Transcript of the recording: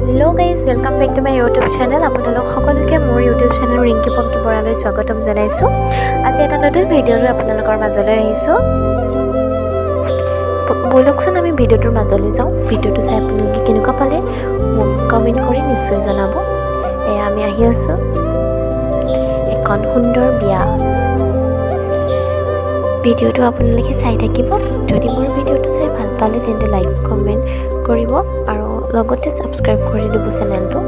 Hello guys, welcome back to my YouTube channel. আপোনালোক সকলোকে মোৰ YouTube channel ৰিংকি পংকি বৰালৈ স্বাগতম জনাইছো। আজি এটা নতুন ভিডিঅ' লৈ আপোনালোকৰ মাজলৈ আহিছো। বলকচোন আমি ভিডিঅ'টোৰ মাজলৈ যাওঁ। ভিডিঅ'টো চাই আপোনালোকে কেনেকুৱা পালে মোক কমেন্ট কৰি নিশ্চয় জনাব। আমি আহি আছো এখন সুন্দৰ বিয়া। ভিডিঅ'টো আপোনালোকে চাই থাকিব। যদি মোৰ ভিডিঅ'টো চাই ভাল পালে তেন্তে লাইক কমেন্ট কৰিব আৰু লগতে সাবস্ক্ৰাইব কৰি দিব চেনেলটো।